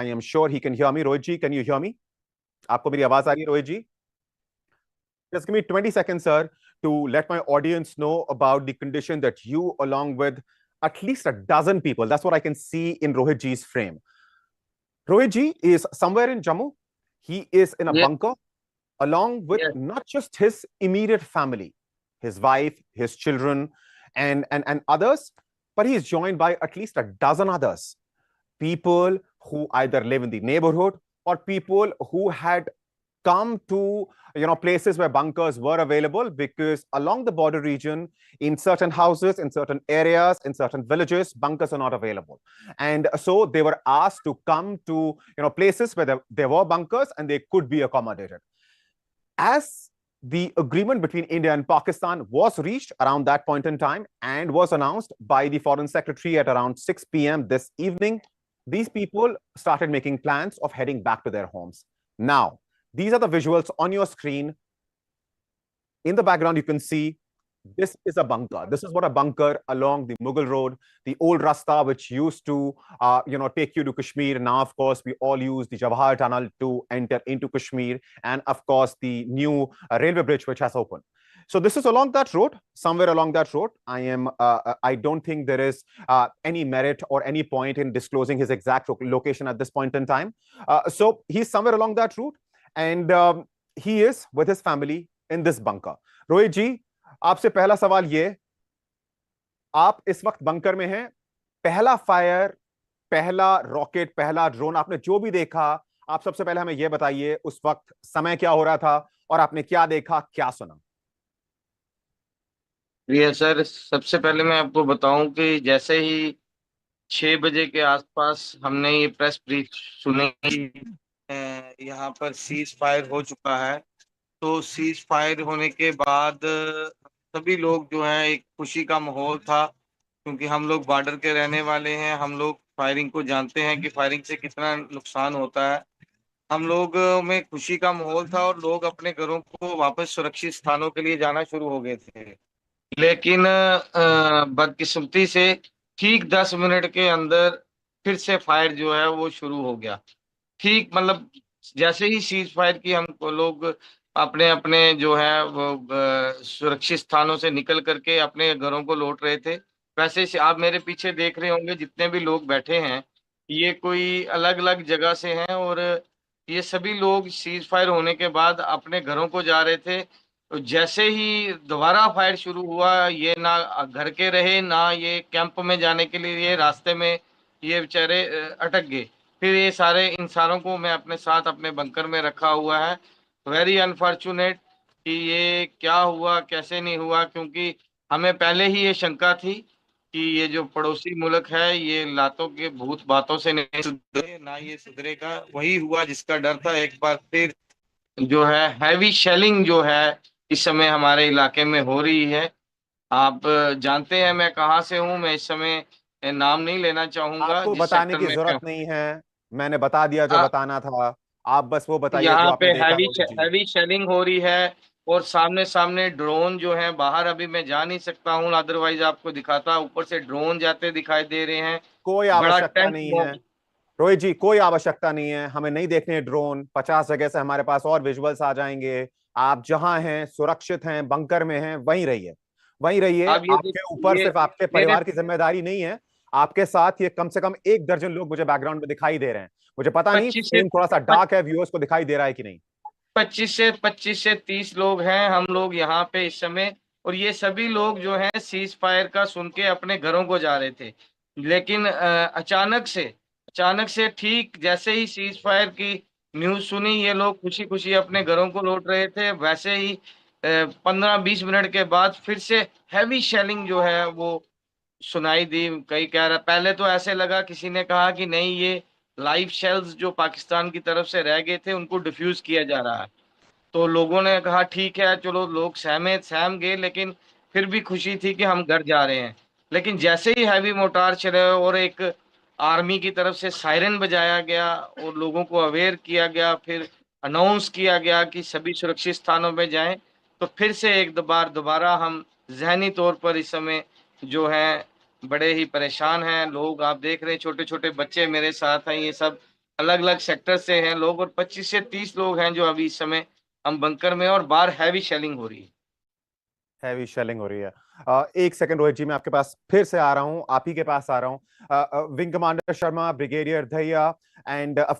I am sure he can hear me. Rohit ji, can you hear me? आपको मेरी आवाज आ रही है रोहित जी? Just give me 20 seconds, sir, to let my audience know about the condition that you, along with at least a dozen people, that's what I can see in Rohit ji's frame. Rohit ji is somewhere in Jammu. He is in a Yes, bunker along with yes, not just his immediate family, his wife, his children, and others, but he is joined by at least a dozen others. People who either live in the neighborhood or people who had come to places where bunkers were available, because along the border region, in certain houses, in certain areas, in certain villages, bunkers are not available, and so they were asked to come to places where there were bunkers and they could be accommodated. As the agreement between India and Pakistan was reached around that point in time and was announced by the foreign secretary at around 6 p.m. this evening, these people started making plans of heading back to their homes. Now, these are the visuals on your screen. In the background, you can see this is a bunker. This is what a bunker along the Mughal Road, the old Rasta, which used to, take you to Kashmir. Now, of course, we all use the Jawahar Tunnel to enter into Kashmir, and of course, the new railway bridge which has opened. So this is along that road, somewhere along that road. I don't think there is any merit or any point in disclosing his exact location at this point in time. So he's somewhere along that route, and he is with his family in this bunker. Rohit ji, आपसे पहला सवाल ये, आप इस वक्त bunker में हैं, पहला फायर, पहला रॉकेट, पहला ड्रोन आपने जो भी देखा, आप सबसे पहले हमें यह बताइए उस वक्त समय क्या हो रहा था और आपने क्या देखा, क्या सुना? ये सर, सबसे पहले मैं आपको बताऊं कि जैसे ही 6 बजे के आसपास हमने ये प्रेस ब्रीफ सुनी कि यहाँ पर सीज फायर हो चुका है। तो सीज फायर होने के बाद सभी लोग जो हैं, एक खुशी का माहौल था, क्योंकि हम लोग बॉर्डर के रहने वाले हैं। हम लोग फायरिंग को जानते हैं कि फायरिंग से कितना नुकसान होता है। हम लोग में खुशी का माहौल था और लोग अपने घरों को वापस सुरक्षित स्थानों के लिए जाना शुरू हो गए थे। लेकिन बदकिस्मती से ठीक 10 मिनट के अंदर फिर से फायर जो है वो शुरू हो गया। ठीक मतलब जैसे ही सीज फायर की, हम लोग अपने अपने जो है वो सुरक्षित स्थानों से निकल करके अपने घरों को लौट रहे थे। वैसे से आप मेरे पीछे देख रहे होंगे, जितने भी लोग बैठे हैं ये कोई अलग अलग जगह से हैं, और ये सभी लोग सीज फायर होने के बाद अपने घरों को जा रहे थे। तो जैसे ही दोबारा फायर शुरू हुआ, ये ना घर के रहे ना ये कैंप में जाने के लिए, ये रास्ते में ये बेचारे अटक गए। फिर ये सारे इंसानों को मैं अपने साथ अपने बंकर में रखा हुआ है। वेरी अनफॉर्चुनेट कि ये क्या हुआ कैसे नहीं हुआ, क्योंकि हमें पहले ही ये शंका थी कि ये जो पड़ोसी मुल्क है ये लातों के भूत बातों से नहीं सुधरे, ना ये सुधरेगा। वही हुआ जिसका डर था। एक बार फिर जो है हैवी शेलिंग जो है इस समय हमारे इलाके में हो रही है। आप जानते हैं मैं कहाँ से हूँ। मैं इस समय नाम नहीं लेना चाहूंगा आपको जिस बताने सेक्टर की में जरूरत मैं नहीं है, मैंने बता दिया जो हूँ। बताना था। आप बस वो बताइए जो यहाँ पे आपने देखा, हैवी रोहित जी। हैवी शेलिंग हो रही है, और सामने सामने ड्रोन जो है, बाहर अभी मैं जा नहीं सकता हूँ, अदरवाइज आपको दिखाता। ऊपर से ड्रोन जाते दिखाई दे रहे हैं। कोई बड़ा आवश्यकता टेंस नहीं है रोहित जी, कोई आवश्यकता नहीं है, हमें नहीं देखने ड्रोन। 50 जगह से हमारे पास और विजुअल्स आ जाएंगे। आप जहां हैं, सुरक्षित हैं, बंकर में हैं, वहीं रहिए, वहीं रहिए। अब आपके ऊपर ये सिर्फ आपके मेरे परिवार की जिम्मेदारी नहीं है, आपके साथ ये कम से कम एक दर्जन लोग मुझे बैकग्राउंड में दिखाई दे रहे हैं। मुझे पता नहीं 25 से फ्रेम थोड़ा सा डार्क है, व्यूअर्स को दिखाई दे रहा है कि नहीं। 25 से 30 लोग हैं हम लोग यहाँ पे इस समय। और ये सभी लोग जो हैं सीज फायर का सुन के अपने घरों को जा रहे थे। लेकिन अचानक से ठीक जैसे ही सीज फायर की न्यूज सुनी, ये लोग खुशी खुशी अपने घरों को लौट रहे थे। वैसे ही 15-20 मिनट के बाद फिर से हैवी शेलिंग जो है वो सुनाई दी। कई कह रहा, पहले तो ऐसे लगा, किसी ने कहा कि नहीं ये लाइव शेल्स जो पाकिस्तान की तरफ से रह गए थे उनको डिफ्यूज किया जा रहा है। तो लोगों ने कहा ठीक है चलो, लोग सहम गए, लेकिन फिर भी खुशी थी कि हम घर जा रहे हैं। लेकिन जैसे ही हैवी मोटार चले और एक आर्मी की तरफ से सायरन बजाया गया और लोगों को अवेयर किया गया, फिर अनाउंस किया गया कि सभी सुरक्षित स्थानों पे जाएं, तो फिर से एक बार दोबारा हम जहनी तौर पर इस समय जो है बड़े ही परेशान हैं। लोग आप देख रहे हैं, छोटे छोटे बच्चे मेरे साथ हैं, ये सब अलग अलग सेक्टर से हैं लोग, और 25 से 30 लोग हैं जो अभी इस समय हम बंकर में, और बाहर हैवी शेलिंग हो रही है। हैवी शेलिंग हो रही है। एक सेकंड रोहित जी, मैं आपके पास फिर से आ रहा हूं, आप ही के पास आ रहा हूं। Wing commander Sharma, brigadier Dahiya, and